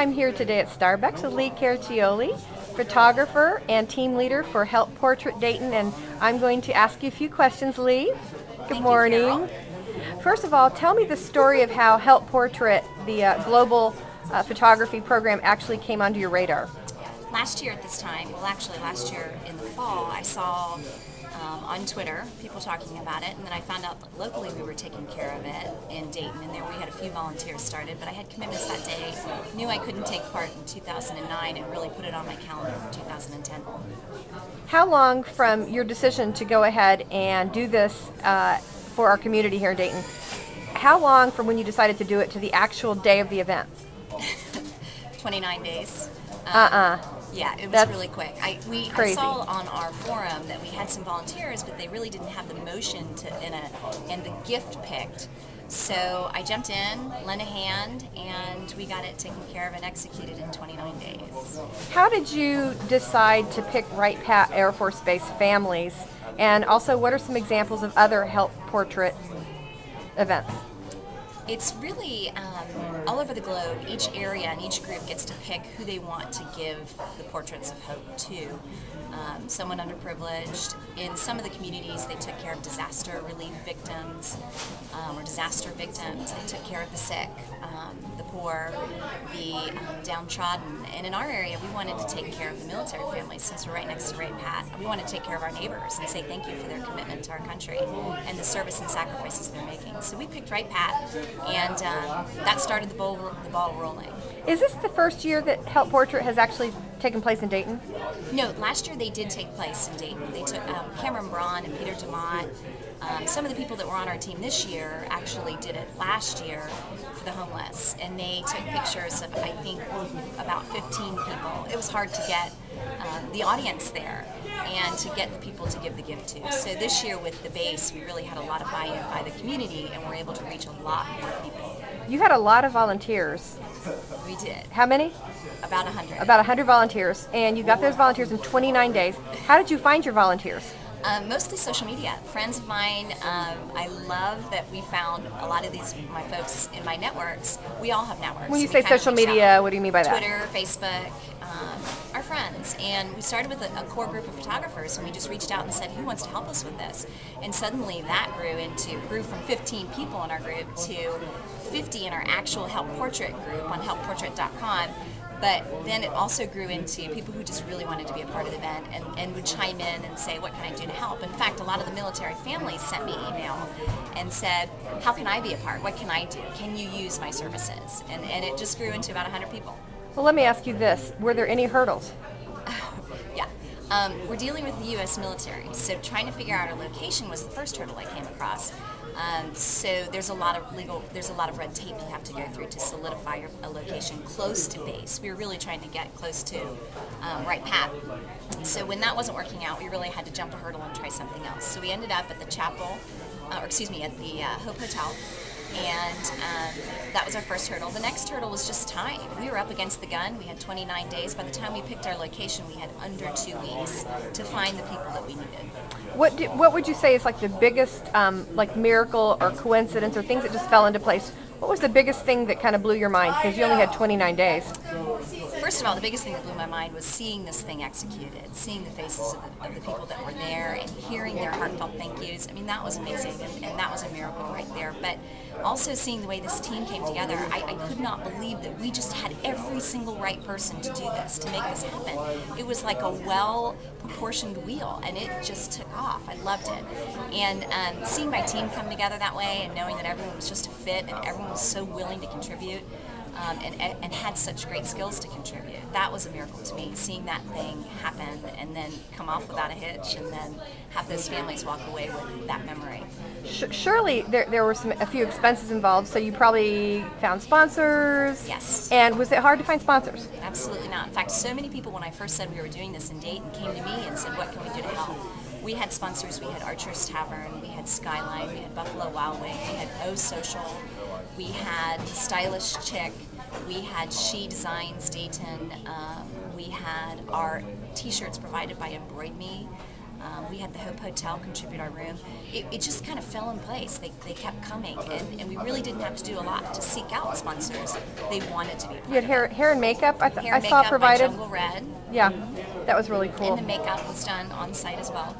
I'm here today at Starbucks with Lee Cartioli, photographer and team leader for Help Portrait Dayton, and I'm going to ask you a few questions, Lee. Good morning. First of all, tell me the story of how Help Portrait, the global photography program, actually came onto your radar. Last year at this time, well actually last year in the fall, I saw on Twitter people talking about it, and then I found out that locally we were taking care of it in Dayton, and there we had a few volunteers started, but I had commitments that day, knew I couldn't take part in 2009, and really put it on my calendar for 2010. How long from your decision to go ahead and do this for our community here in Dayton, how long from when you decided to do it to the actual day of the event? 29 days. Yeah, it was That's really quick. I saw on our forum that we had some volunteers, but they really didn't have the motion and the gift picked. So I jumped in, lent a hand, and we got it taken care of and executed in 29 days. How did you decide to pick Wright Pat Air Force Base families? And also, what are some examples of other Help Portrait events? It's really all over the globe. Each area and each group gets to pick who they want to give the Portraits of Hope to. Someone underprivileged. In some of the communities, they took care of disaster relief victims or disaster victims. They took care of the sick, the poor, the downtrodden. And in our area, we wanted to take care of the military families since we're right next to Wright Pat. We want to take care of our neighbors and say thank you for their commitment to our country and the service and sacrifices they're making. So we picked Wright Pat, and that started the ball rolling. Is this the first year that Help Portrait has actually taken place in Dayton? No, last year they did take place in Dayton. They took Cameron Braun and Peter DeMott. Some of the people that were on our team this year actually did it last year for the homeless, and they took pictures of, I think, about 15 people. It was hard to get the audience there and to get the people to give the gift to. So this year with the base, we really had a lot of buy-in by the community, and were able to reach a lot more people. You had a lot of volunteers. We did. How many? About 100. About 100 volunteers, and you got those volunteers in 29 days. How did you find your volunteers? Mostly social media. Friends of mine, I love that we found a lot of my folks in my networks. We all have networks. When you say social media, what do you mean by that? Twitter, Facebook, our friends. And we started with a core group of photographers, and we just reached out and said, who wants to help us with this? And suddenly that grew from 15 people in our group to 50 in our actual Help Portrait group on helpportrait.com. But then it also grew into people who just really wanted to be a part of the event and would chime in and say, what can I do to help? In fact, a lot of the military families sent me email and said, how can I be a part? What can I do? Can you use my services? And it just grew into about 100 people. Well, let me ask you this. Were there any hurdles? Yeah. We're dealing with the U.S. military, so trying to figure out our location was the first hurdle I came across. So there's a lot of red tape you have to go through to solidify a location close to base. We were really trying to get close to Wright Pat. So when that wasn't working out, we really had to jump a hurdle and try something else. So we ended up at the chapel, at the Hope Hotel. And that was our first hurdle. The next hurdle was just time. We were up against the gun. We had 29 days. By the time we picked our location, we had under 2 weeks to find the people that we needed. What would you say is like the biggest miracle or coincidence or things that just fell into place? What was the biggest thing that kind of blew your mind because you only had 29 days? First of all, the biggest thing that blew my mind was seeing this thing executed, seeing the faces of the people that were there and hearing their heartfelt thank yous. I mean, that was amazing, and that was a miracle right there. But also seeing the way this team came together, I could not believe that we just had every single right person to do this, to make this happen. It was like a well-proportioned wheel, and it just took off. I loved it. And seeing my team come together that way and knowing that everyone was just a fit and everyone was so willing to contribute, and had such great skills to contribute. That was a miracle to me, seeing that thing happen and then come off without a hitch and then have those families walk away with that memory. Surely there were a few expenses involved, so you probably found sponsors? Yes. And was it hard to find sponsors? Absolutely not. In fact, so many people when I first said we were doing this in Dayton came to me and said, what can we do to help? We had sponsors. We had Archer's Tavern, we had Skyline, we had Buffalo Wild Wing, we had O Social, we had Stylish Chick, we had She Designs Dayton, we had our t-shirts provided by Embroid Me. We had the Hope Hotel contribute our room. It just kind of fell in place. They kept coming, and we really didn't have to do a lot to seek out sponsors. They wanted to be. You had hair and makeup. I Hair and saw makeup provided. by Jungle Red. Yeah, that was really cool. And the makeup was done on site as well.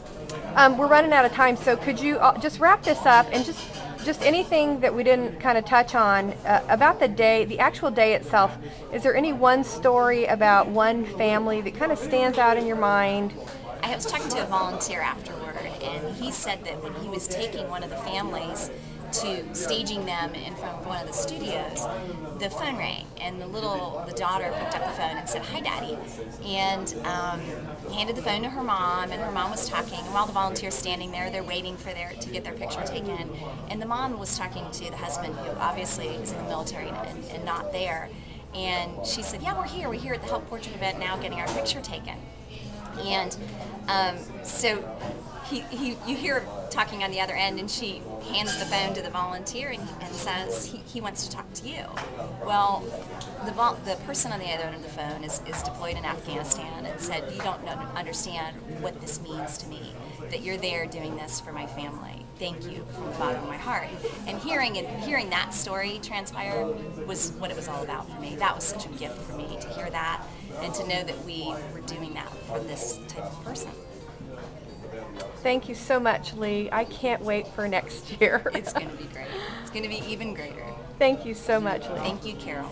We're running out of time, so could you just wrap this up and just anything that we didn't kind of touch on about the day, the actual day itself? Is there any one story about one family that kind of stands out in your mind? I was talking to a volunteer afterward, and he said that when he was taking one of the families to staging them in front of one of the studios, the phone rang, and the daughter picked up the phone and said, "Hi, Daddy," and handed the phone to her mom, and her mom was talking, and while the volunteer's standing there, they're waiting for to get their picture taken, and the mom was talking to the husband, who obviously is in the military and not there, and she said, "Yeah, we're here at the Help Portrait event now getting our picture taken." And so you hear her talking on the other end, and she hands the phone to the volunteer and says, he wants to talk to you. Well, the person on the other end of the phone is deployed in Afghanistan, and said, "You don't understand what this means to me, that you're there doing this for my family. Thank you from the bottom of my heart." And hearing that story transpire was what it was all about for me. That was such a gift for me to hear that, and to know that we were doing that for this type of person. Thank you so much, Lee. I can't wait for next year. It's going to be great. It's going to be even greater. Thank you so much, Lee. Thank you, Carol.